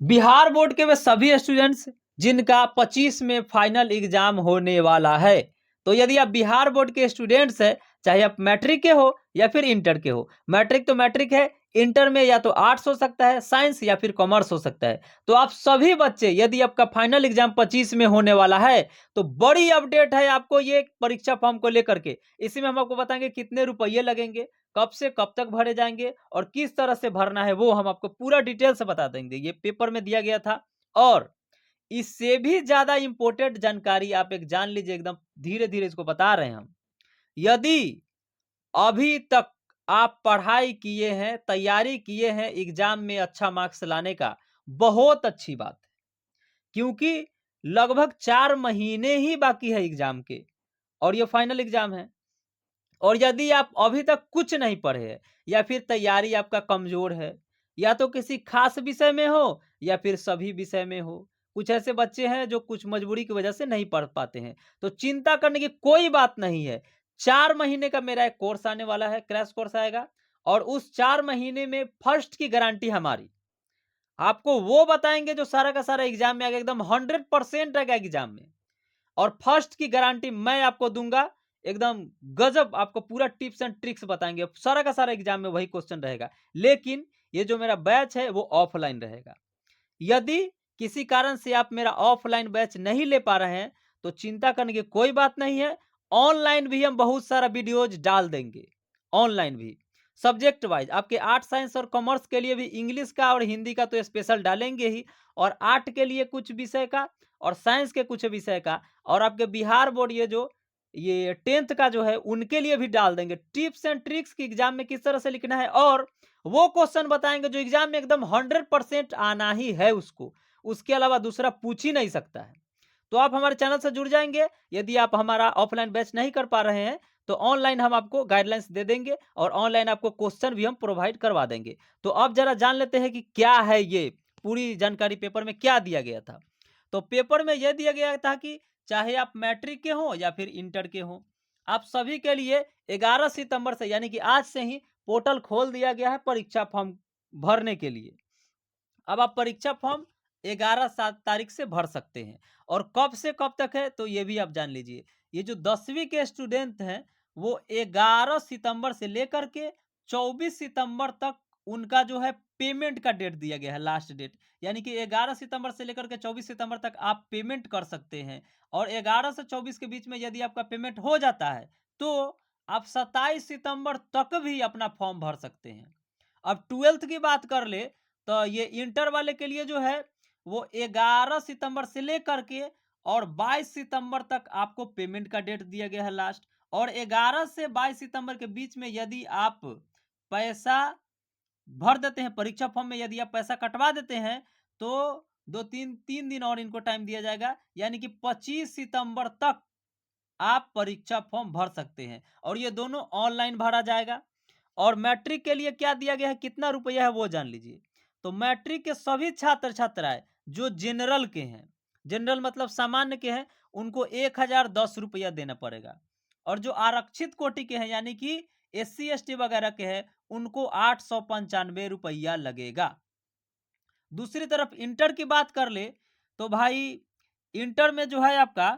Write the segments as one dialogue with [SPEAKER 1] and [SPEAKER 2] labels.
[SPEAKER 1] Bihar board के वे सभी students जिनका 25 में फाइनल एग्जाम होने वाला है। तो यदि आप बिहार बोर्ड के स्टूडेंट्स हैं, चाहे आप मैट्रिक के हो या फिर इंटर के हो, मैट्रिक तो मैट्रिक है, इंटर में या तो आर्ट्स हो सकता है, साइंस या फिर कॉमर्स हो सकता है। तो आप सभी बच्चे, यदि आपका फाइनल एग्जाम 25 में होने वाला है, तो बड़ी अपडेट है आपको ये परीक्षा फॉर्म को लेकर के। इसी में हम आपको बताएंगे कितने रुपये लगेंगे, कब से कब तक भरे जाएंगे और किस तरह से भरना है, वो हम आपको पूरा डिटेल से बता देंगे। ये पेपर में दिया गया था। और इससे भी ज्यादा इंपॉर्टेंट जानकारी आप एक जान लीजिए, एकदम धीरे धीरे इसको बता रहे हैं हम। यदि अभी तक आप पढ़ाई किए हैं, तैयारी किए हैं एग्जाम में अच्छा मार्क्स लाने का, बहुत अच्छी बात है, क्योंकि लगभग 4 महीने ही बाकी है एग्जाम के और ये फाइनल एग्जाम है। और यदि आप अभी तक कुछ नहीं पढ़े हैं या फिर तैयारी आपका कमजोर है, या तो किसी खास विषय में हो या फिर सभी विषय में हो, कुछ ऐसे बच्चे हैं जो कुछ मजबूरी की वजह से नहीं पढ़ पाते हैं, तो चिंता करने की कोई बात नहीं है। 4 महीने का मेरा एक कोर्स आने वाला है, क्रैश कोर्स आएगा, और उस 4 महीने में फर्स्ट की गारंटी हमारी। आपको वो बताएंगे जो सारा का सारा एग्जाम में आएगा, एकदम 100% आएगा एग्जाम में। और फर्स्ट की गारंटी मैं आपको दूंगा, एकदम गजब, आपको पूरा टिप्स एंड ट्रिक्स बताएंगे, सारा का सारा एग्जाम में वही क्वेश्चन रहेगा। लेकिन ये जो मेरा बैच है वो ऑफलाइन रहेगा। यदि किसी कारण से आप मेरा ऑफलाइन बैच नहीं ले पा रहे हैं, तो चिंता करने की कोई बात नहीं है। ऑनलाइन भी हम बहुत सारा वीडियोज डाल देंगे, ऑनलाइन भी सब्जेक्ट वाइज। आपके आर्ट साइंस और कॉमर्स के लिए भी इंग्लिश का और हिंदी का तो स्पेशल डालेंगे ही, और आर्ट के लिए कुछ विषय का और साइंस के कुछ विषय का, और आपके बिहार बोर्ड ये 10th का जो है उनके लिए भी डाल देंगे टिप्स एंड ट्रिक्स की एग्जाम में किस तरह से लिखना है। और वो क्वेश्चन बताएंगे जो एग्जाम में एकदम 100% आना ही है उसको, उसके अलावा दूसरा पूछ ही नहीं सकता है। तो आप हमारे चैनल से जुड़ जाएंगे। यदि आप हमारा ऑफलाइन बैच नहीं कर पा रहे हैं, तो ऑनलाइन हम आपको गाइडलाइंस दे देंगे और ऑनलाइन आपको क्वेश्चन भी हम प्रोवाइड करवा देंगे। तो अब जरा जान लेते हैं कि क्या है ये पूरी जानकारी, पेपर में क्या दिया गया था। तो पेपर में यह दिया गया था कि चाहे आप मैट्रिक के हो या फिर इंटर के हो, आप सभी के लिए 11 सितंबर से, यानी कि आज से ही पोर्टल खोल दिया गया है परीक्षा फॉर्म भरने के लिए। अब आप परीक्षा फॉर्म 11 तारीख से भर सकते हैं। और कब से कब तक है, तो ये भी आप जान लीजिए। ये जो 10वीं के स्टूडेंट हैं, वो 11 सितंबर से लेकर के 24 सितंबर तक उनका जो है पेमेंट का डेट दिया गया है, लास्ट डेट। यानी कि 11 सितंबर से लेकर के 24 सितंबर तक आप पेमेंट कर सकते हैं। और 11 से 24 के बीच में यदि आपका पेमेंट हो जाता है, तो आप 27 सितंबर तक भी अपना फॉर्म भर सकते हैं। अब 12th की बात कर ले, तो ये इंटर वाले के लिए जो है वो 11 सितंबर से लेकर के और 22 सितंबर तक आपको पेमेंट का डेट दिया गया है लास्ट। और 11 से 22 सितंबर के बीच में यदि आप पैसा भर देते हैं, परीक्षा फॉर्म में यदि आप पैसा कटवा देते हैं, तो 3 दिन और इनको टाइम दिया जाएगा, यानी कि 25 सितंबर तक आप परीक्षा फॉर्म भर सकते हैं। और ये दोनों ऑनलाइन भरा जाएगा। और मैट्रिक के लिए क्या दिया गया है, कितना रुपया है, वो जान लीजिए। तो मैट्रिक के सभी छात्र छात्राएं जो जनरल के हैं, जनरल मतलब सामान्य के हैं, उनको 1010 रुपया देना पड़ेगा। और जो आरक्षित कोटि के हैं, यानी कि SC ST वगैरह के हैं, उनको 895 रुपया लगेगा। दूसरी तरफ इंटर की बात कर ले, तो भाई इंटर में जो है आपका,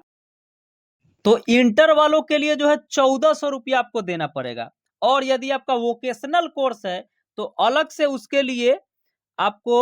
[SPEAKER 1] तो इंटर वालों के लिए जो है 1400 रुपया आपको देना पड़ेगा। और यदि आपका वोकेशनल कोर्स है, तो अलग से उसके लिए आपको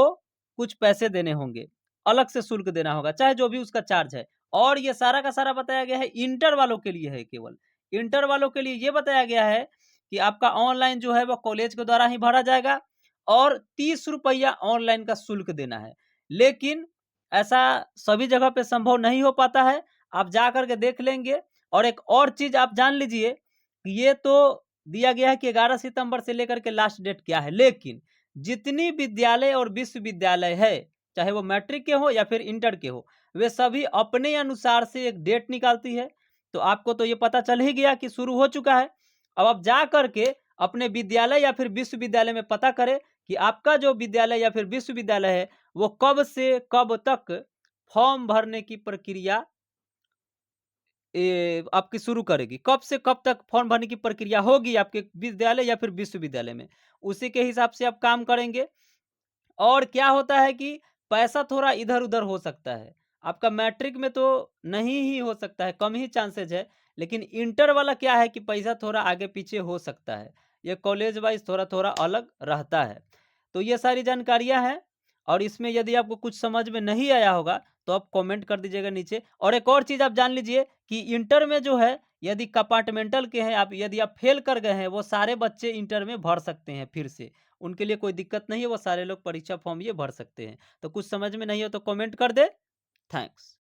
[SPEAKER 1] कुछ पैसे देने होंगे, अलग से शुल्क देना होगा, चाहे जो भी उसका चार्ज है। और ये सारा का सारा बताया गया है इंटर वालों के लिए है, केवल इंटर वालों के लिए ये बताया गया है कि आपका ऑनलाइन जो है वो कॉलेज के द्वारा ही भरा जाएगा और 30 रुपया ऑनलाइन का शुल्क देना है। लेकिन ऐसा सभी जगह पे संभव नहीं हो पाता है, आप जा करके देख लेंगे। और एक और चीज आप जान लीजिए, ये तो दिया गया है कि 11 सितंबर से लेकर के लास्ट डेट क्या है, लेकिन जितनी विद्यालय और विश्वविद्यालय है, चाहे वो मैट्रिक के हो या फिर इंटर के हो, वे सभी अपने अनुसार से एक डेट निकालती है। तो आपको तो ये पता चल ही गया कि शुरू हो चुका है। अब आप जा करके अपने विद्यालय या फिर विश्वविद्यालय में पता करें कि आपका जो विद्यालय या फिर विश्वविद्यालय है, वो कब से कब तक फॉर्म भरने की प्रक्रिया आपकी शुरू करेगी, कब से कब तक फॉर्म भरने की प्रक्रिया होगी आपके विद्यालय या फिर विश्वविद्यालय में, उसी के हिसाब से आप काम करेंगे। और क्या होता है कि पैसा थोड़ा इधर-उधर हो सकता है। आपका मैट्रिक में तो नहीं ही हो सकता है, कम ही चांसेज़ है, लेकिन इंटर वाला क्या है कि पैसा थोड़ा आगे-पीछे हो सकता है। ये कॉलेज वाइज़ थोड़ा-थोड़ा अलग रहता है। तो ये सारी जानकारियाँ हैं और इसमें यदि आपको कुछ समझ में नहीं आया होगा, तो आप कमेंट कर दीजिएगा नीचे। और एक और चीज़ आप जान लीजिए कि इंटर में जो है, यदि कंपार्टमेंटल के हैं आप, यदि आप फेल कर गए हैं, वो सारे बच्चे इंटर में भर सकते हैं फिर से। उनके लिए कोई दिक्कत नहीं है, वो सारे लोग परीक्षा फॉर्म ये भर सकते हैं। तो कुछ समझ में नहीं हो तो कमेंट कर दें। थैंक्स।